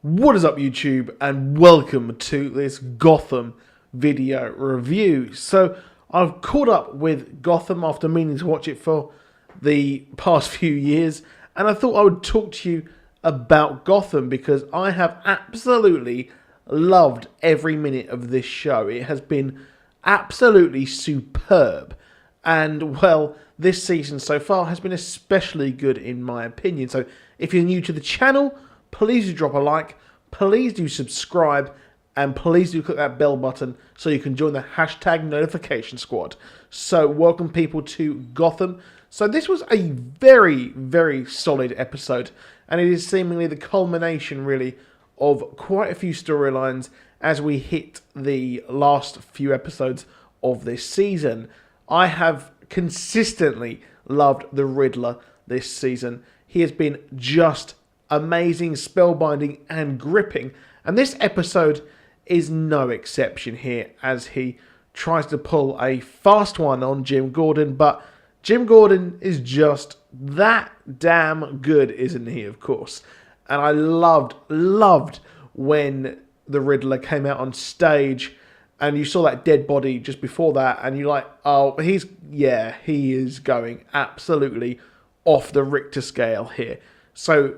What is up, YouTube, and welcome to this Gotham video review. So I've caught up with Gotham after meaning to watch it for the past few years, and I thought I would talk to you about Gotham because I have absolutely loved every minute of this show. It has been absolutely superb, and well, this season so far has been especially good in my opinion. So if you're new to the channel, please do drop a like, please do subscribe, and please do click that bell button so you can join the hashtag notification squad. So welcome people to Gotham. So this was a very, very solid episode, and it is seemingly the culmination really of quite a few storylines as we hit the last few episodes of this season. I have consistently loved the Riddler this season. He has been just amazing, spellbinding, and gripping. And this episode is no exception here as he tries to pull a fast one on Jim Gordon. But Jim Gordon is just that damn good, isn't he, of course? And I loved when the Riddler came out on stage and you saw that dead body just before that, and you're like, oh, he is going absolutely off the Richter scale here. So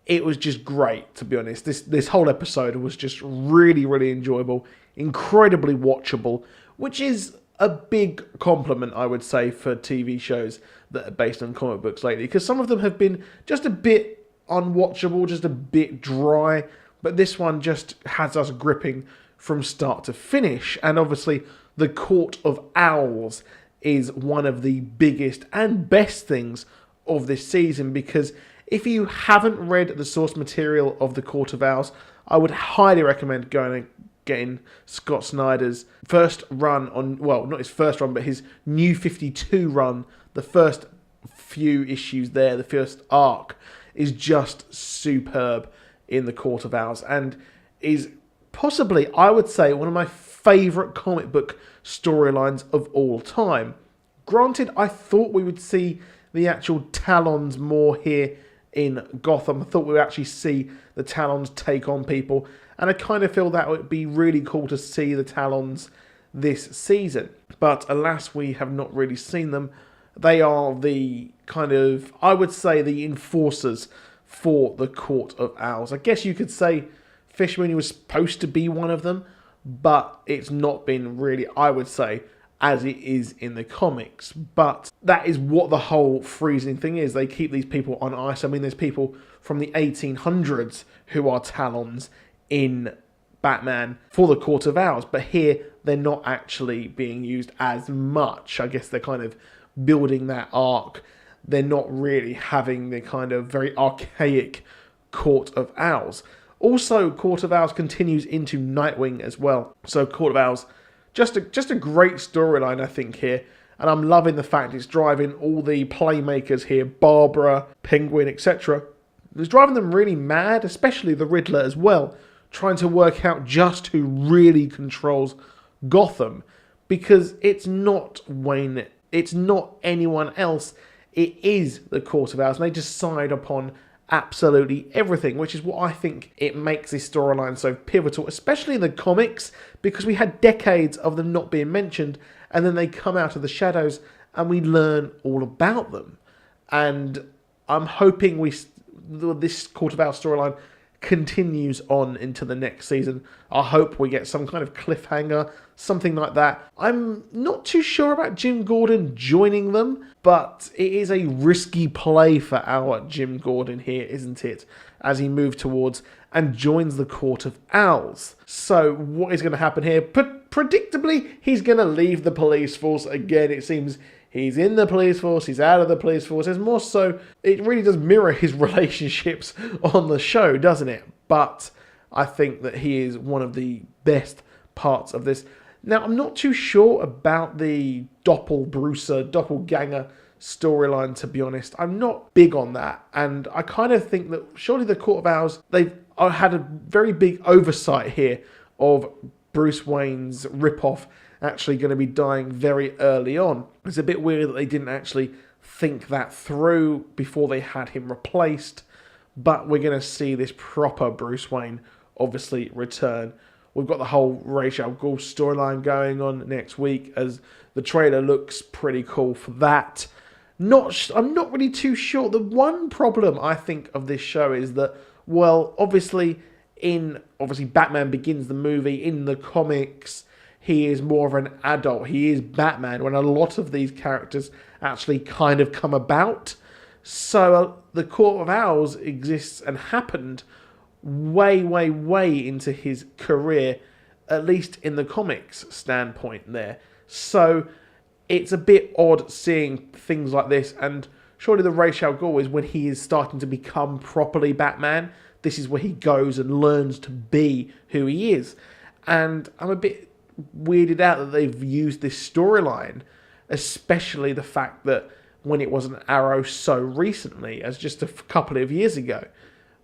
it was just great, to be honest. This whole episode was just really, really enjoyable, incredibly watchable, which is a big compliment, I would say, for TV shows that are based on comic books lately, because some of them have been just a bit unwatchable, just a bit dry, but this one just has us gripping from start to finish. And obviously the Court of Owls is one of the biggest and best things of this season, because if you haven't read the source material of the Court of Owls, I would highly recommend going and getting Scott Snyder's first run on, well, not his first run, but his New 52 run. The first few issues there, the first arc, is just superb in the Court of Owls, and is possibly, I would say, one of my favourite comic book storylines of all time. Granted, I thought we would see the actual Talons more here in Gotham. I thought we would actually see the Talons take on people, and I kind of feel that would be really cool to see the Talons this season. But alas, we have not really seen them. They are the kind of, I would say, the enforcers for the Court of Owls. I guess you could say Fishman was supposed to be one of them, but it's not been really, I would say, as it is in the comics. But that is what the whole freezing thing is. They keep these people on ice. I mean, there's people from the 1800s who are Talons in Batman for the Court of Owls, but here they're not actually being used as much. I guess they're kind of building that arc. They're not really having the kind of very archaic Court of Owls. Also, Court of Owls continues into Nightwing as well. So Court of Owls, just a great storyline, I think, here. And I'm loving the fact it's driving all the playmakers here, Barbara, Penguin, etc. It's driving them really mad, especially the Riddler as well, trying to work out just who really controls Gotham. Because it's not Wayne, it's not anyone else. It is the Court of Owls, and they decide upon absolutely everything, which is what I think it makes this storyline so pivotal, especially in the comics, because we had decades of them not being mentioned, and then they come out of the shadows and we learn all about them. And I'm hoping this Court of Owls storyline continues on into the next season. I hope we get some kind of cliffhanger, something like that. I'm not too sure about Jim Gordon joining them, but it is a risky play for our Jim Gordon here, isn't it? As he moves towards and joins the Court of Owls. So what is going to happen here? Predictably, he's going to leave the police force again. It seems he's in the police force, he's out of the police force. There's more so, it really does mirror his relationships on the show, doesn't it? But I think that he is one of the best parts of this. Now, I'm not too sure about the doppelganger storyline, to be honest. I'm not big on that. And I kind of think that surely the Court of Owls, they've had a very big oversight here of Bruce Wayne's ripoff actually going to be dying very early on. It's a bit weird that they didn't actually think that through before they had him replaced. but we're going to see this proper Bruce Wayne obviously return. We've got the whole Ra's al Ghul storyline going on next week, as the trailer looks pretty cool for that. I'm not really too sure. The one problem I think of this show is that, well, obviously Batman Begins, the movie, in the comics, he is more of an adult. He is Batman, when a lot of these characters actually kind of come about. So the Court of Owls exists and happened way, way, way into his career, at least in the comics standpoint there. So it's a bit odd seeing things like this, and surely the Ra's al Ghul is when he is starting to become properly Batman. This is where he goes and learns to be who he is. And I'm a bit weirded out that they've used this storyline, especially the fact that when it wasn't Arrow so recently as just a couple of years ago.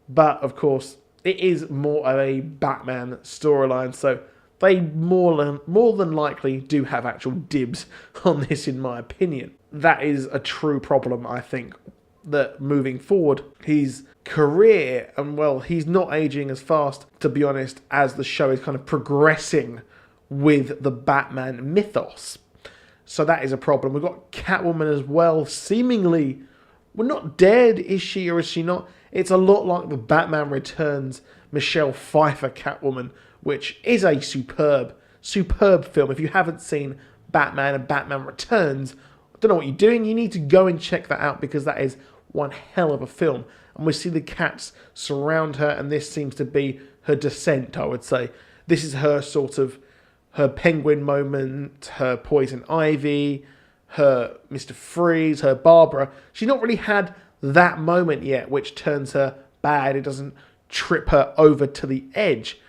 But of course, it is more of a Batman storyline, so they more than likely do have actual dibs on this, in my opinion. That is a true problem, I think, that moving forward, his career, and well, he's not aging as fast, to be honest, as the show is kind of progressing with the Batman mythos. So that is a problem. We've got Catwoman as well, seemingly, well, not dead, is she, or is she not? It's a lot like the Batman Returns Michelle Pfeiffer Catwoman, which is a superb film. If you haven't seen Batman and Batman Returns, I don't know what you're doing. You need to go and check that out, because that is one hell of a film. And we see the cats surround her, and this seems to be her descent, I would say. This is her sort of, her Penguin moment, her Poison Ivy, her Mr. Freeze, her Barbara. She's not really had that moment yet, which turns her bad. It doesn't trip her over to the edge,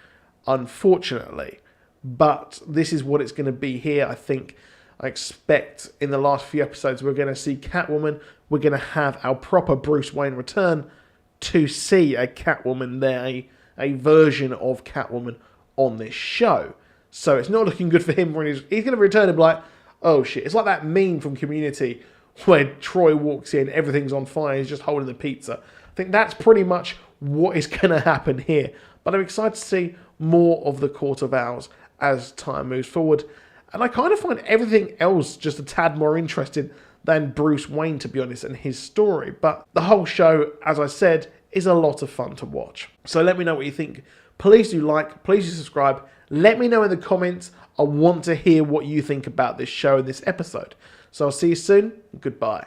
unfortunately. But this is what it's going to be here, I think. I expect in the last few episodes we're going to see Catwoman. We're going to have our proper Bruce Wayne return to see a Catwoman there, a version of Catwoman on this show. So it's not looking good for him when he's going to return and be like, oh shit. It's like that meme from Community where Troy walks in, everything's on fire, he's just holding the pizza. I think that's pretty much what is going to happen here. But I'm excited to see more of the Court of Owls as time moves forward. And I kind of find everything else just a tad more interesting than Bruce Wayne, to be honest, and his story. But the whole show, as I said, is a lot of fun to watch. So let me know what you think. Please do like, please do subscribe. Let me know in the comments. I want to hear what you think about this show and this episode. So I'll see you soon. Goodbye.